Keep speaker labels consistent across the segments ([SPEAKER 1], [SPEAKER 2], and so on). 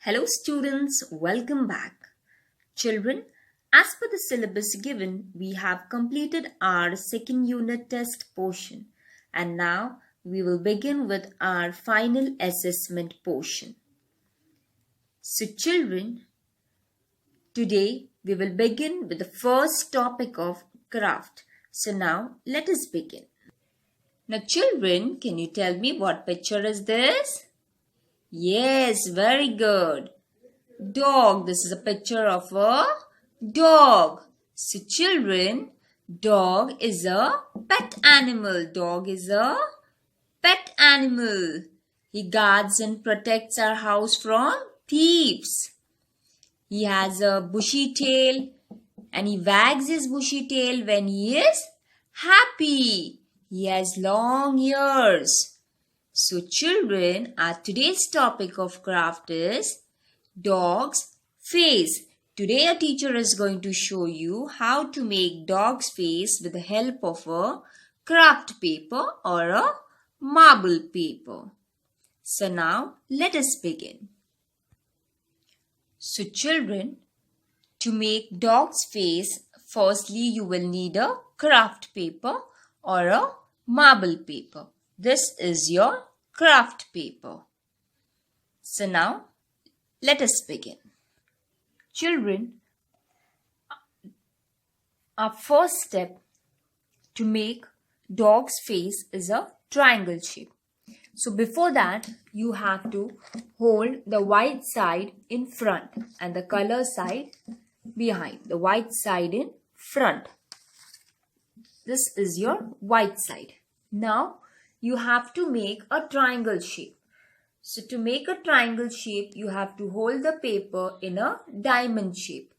[SPEAKER 1] Hello students, welcome back. Children, as per the syllabus given, we have completed our second unit test portion and now we will begin with our final assessment portion. So children, today we will begin with the first topic of craft. So now let us begin. Now children, can you tell me what picture is this? Yes, very good. Dog. This is a picture of a dog. So children, dog is a pet animal. Dog is a pet animal. He guards and protects our house from thieves. He has a bushy tail and he wags his bushy tail when he is happy. He has long ears. So children, our today's topic of craft is dog's face. Today a teacher is going to show you how to make dog's face with the help of a craft paper or a marble paper. So now let us begin. So children, to make dog's face, firstly you will need a craft paper or a marble paper. This is your craft paper. So now let us begin. Children, our first step to make dog's face is a triangle shape. So before that, you have to hold the white side in front and the color side behind. The white side in front. This is your white side. Now, you have to make a triangle shape. So to make a triangle shape, you have to hold the paper in a diamond shape.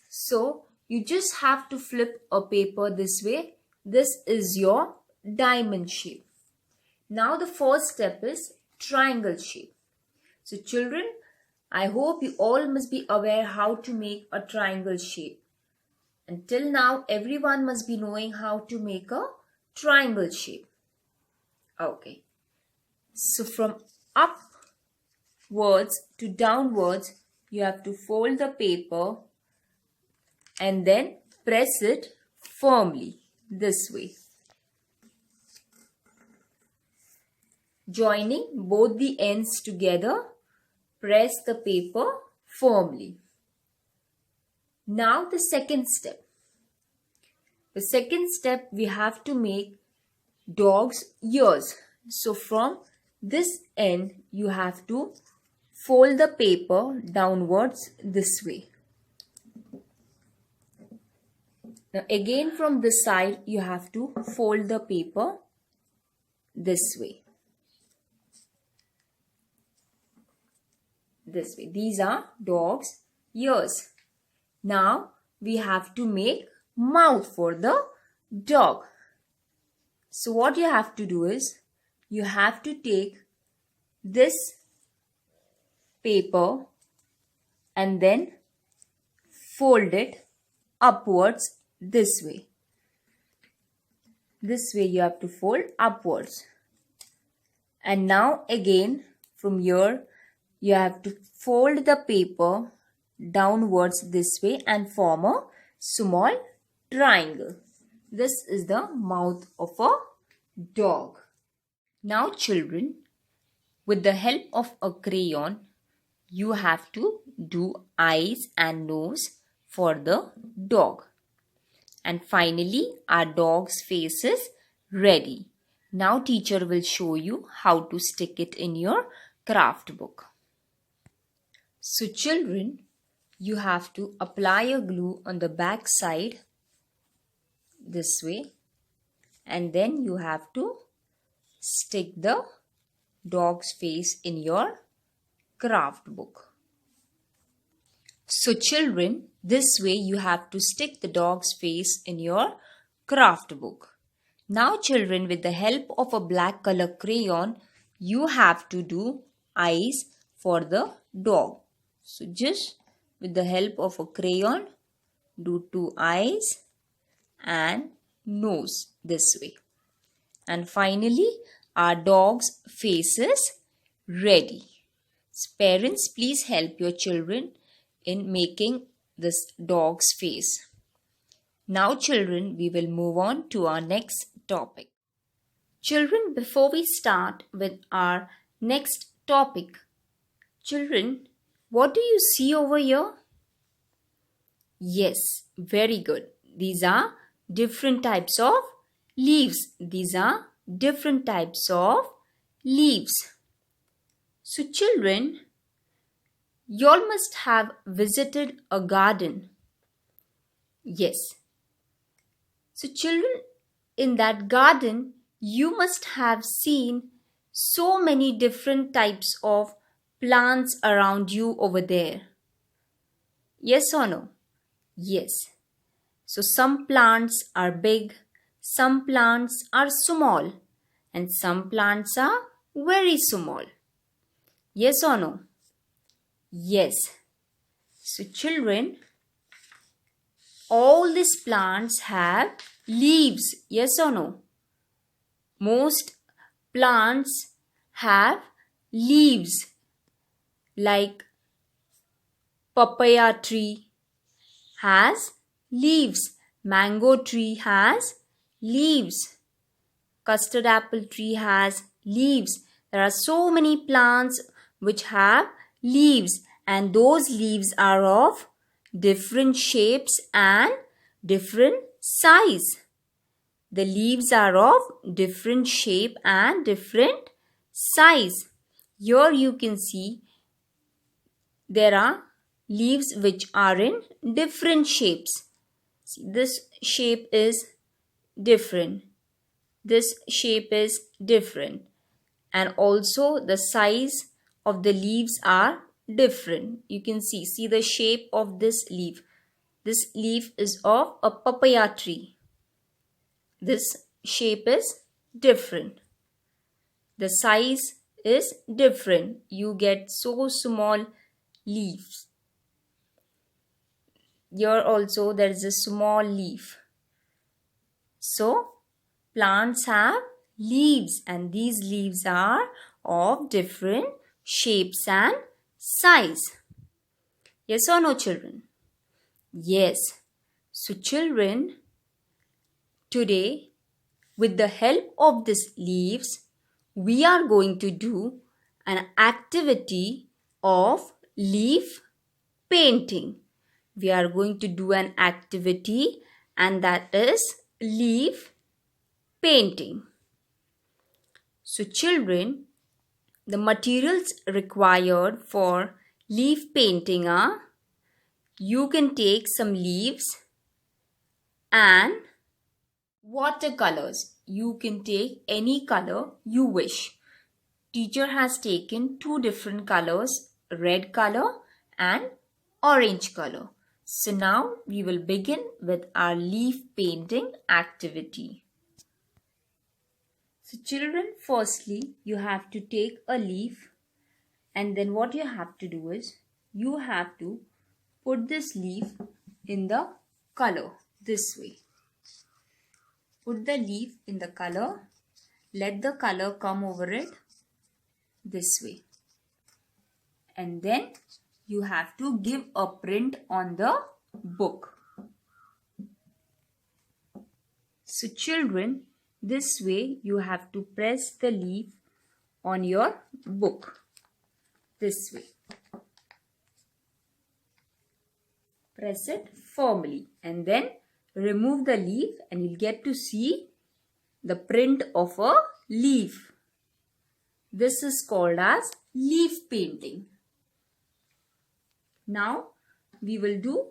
[SPEAKER 1] So you just have to flip a paper this way. This is your diamond shape. Now the first step is triangle shape. So children, I hope you all must be aware how to make a triangle shape. Until now, everyone must be knowing how to make a triangle shape. Okay. So from upwards to downwards, you have to fold the paper and then press it firmly this way. Joining both the ends together, press the paper firmly. Now the second step. The second step, we have to make dog's ears. So from this end, you have to fold the paper downwards this way. Now again from this side, you have to fold the paper this way. This way. These are dog's ears. Now we have to make mouth for the dog. So what you have to do is, you have to take this paper and then fold it upwards this way. This way you have to fold upwards. And now again from here you have to fold the paper downwards this way and form a small triangle. This is the mouth of a dog. Now children, with the help of a crayon, you have to do eyes and nose for the dog. And finally, our dog's face is ready. Now teacher will show you how to stick it in your craft book. So children, you have to apply a glue on the back side this way, and then you have to stick the dog's face in your craft book. So children, this way you have to stick the dog's face in your craft book. Now children, with the help of a black color crayon, you have to do eyes for the dog. So just with the help of a crayon, do two eyes and nose this way. And finally, our dog's face is ready. Parents, please help your children in making this dog's face. Now children, we will move on to our next topic. Children, before we start with our next topic, children, what do you see over here? Yes, very good. These are different types of leaves. These are different types of leaves. So children, you all must have visited a garden. Yes. So children, in that garden, you must have seen so many different types of plants around you over there. Yes or no? Yes. So some plants are big, some plants are small, and some plants are very small. Yes or no? Yes. So children, all these plants have leaves. Yes or no? Most plants have leaves, like papaya tree has leaves, mango tree has leaves, custard apple tree has leaves. There are so many plants which have leaves, and those leaves are of different shapes and different size. The leaves are of different shape and different size. Here you can see there are leaves which are in different shapes. See, this shape is different. This shape is different. And also the size of the leaves are different. You can see the shape of this leaf. This leaf is of a papaya tree. This shape is different. The size is different. You get so small leaves. Here also there is a small leaf. So plants have leaves, and these leaves are of different shapes and size. Yes or no, children? Yes. So children, today, with the help of these leaves, we are going to do an activity of leaf painting. We are going to do an activity, and that is leaf painting. So children, the materials required for leaf painting are, you can take some leaves and watercolors. You can take any color you wish. Teacher has taken two different colors, red color and orange color. So now we will begin with our leaf painting activity. So children, firstly you have to take a leaf, and then what you have to do is you have to put this leaf in the color this way. Put the leaf in the color, let the color come over it this way, and then you have to give a print on the book. So children, this way you have to press the leaf on your book this way. Press it firmly and then remove the leaf, and you'll get to see the print of a leaf. This is called as leaf painting. Now we will do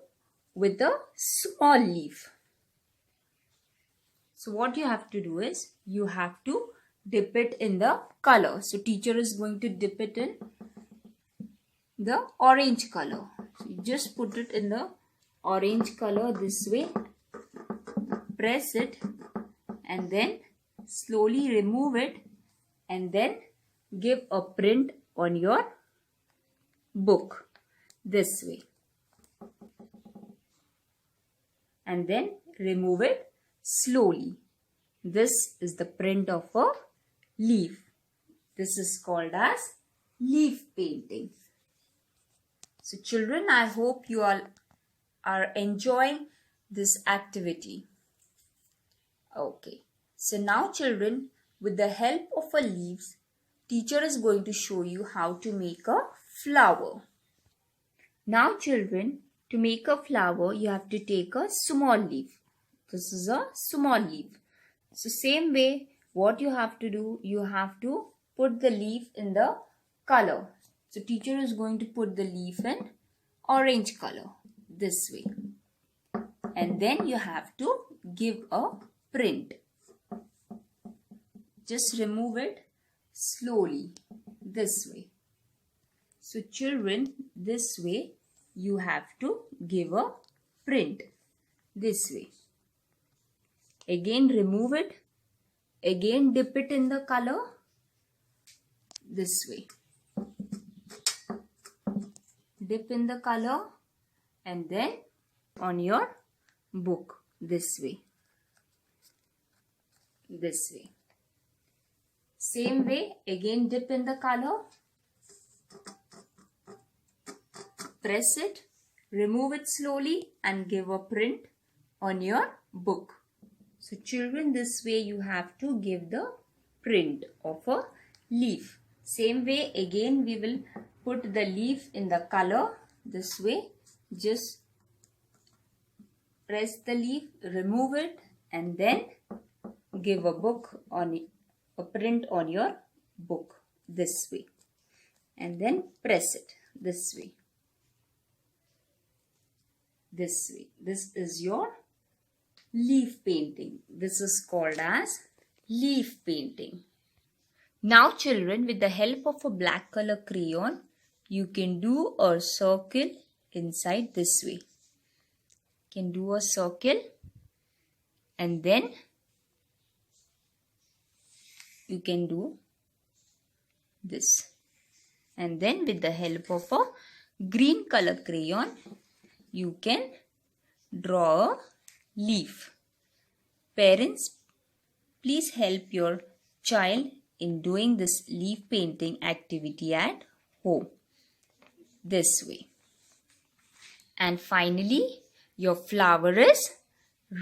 [SPEAKER 1] with a small leaf. So what you have to do is you have to dip it in the color. So teacher is going to dip it in the orange color. So you just put it in the orange color this way. Press it and then slowly remove it, and then give a print on your book this way, and then remove it slowly. This is the print of a leaf. This is called as leaf painting. So children, I hope you all are enjoying this activity. Okay. So now children, with the help of a leaves, teacher is going to show you how to make a flower. Now children, to make a flower, you have to take a small leaf. This is a small leaf. So same way, what you have to do, you have to put the leaf in the color. So teacher is going to put the leaf in orange color, this way. And then you have to give a print. Just remove it slowly, this way. So children, this way you have to give a print, this way. Again remove it, again dip it in the color, this way. Dip in the color and then on your book, this way. This way. Same way, again dip in the color, press it, remove it slowly and give a print on your book. So children, this way you have to give the print of a leaf. Same way, again we will put the leaf in the color, this way. Just press the leaf, remove it and then give a book on it. A print on your book, this way, and then press it this way. This way. This is your leaf painting. This is called as leaf painting. Now children, with the help of a black color crayon, you can do a circle inside this way. You can do a circle and then you can do this. And then with the help of a green color crayon, you can draw a leaf. Parents, please help your child in doing this leaf painting activity at home, this way. And finally, your flower is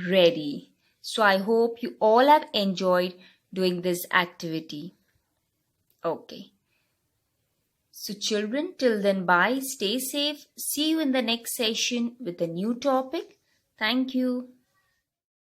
[SPEAKER 1] ready. So I hope you all have enjoyed doing this activity. Okay. So children, till then, bye. Stay safe. See you in the next session with a new topic. Thank you.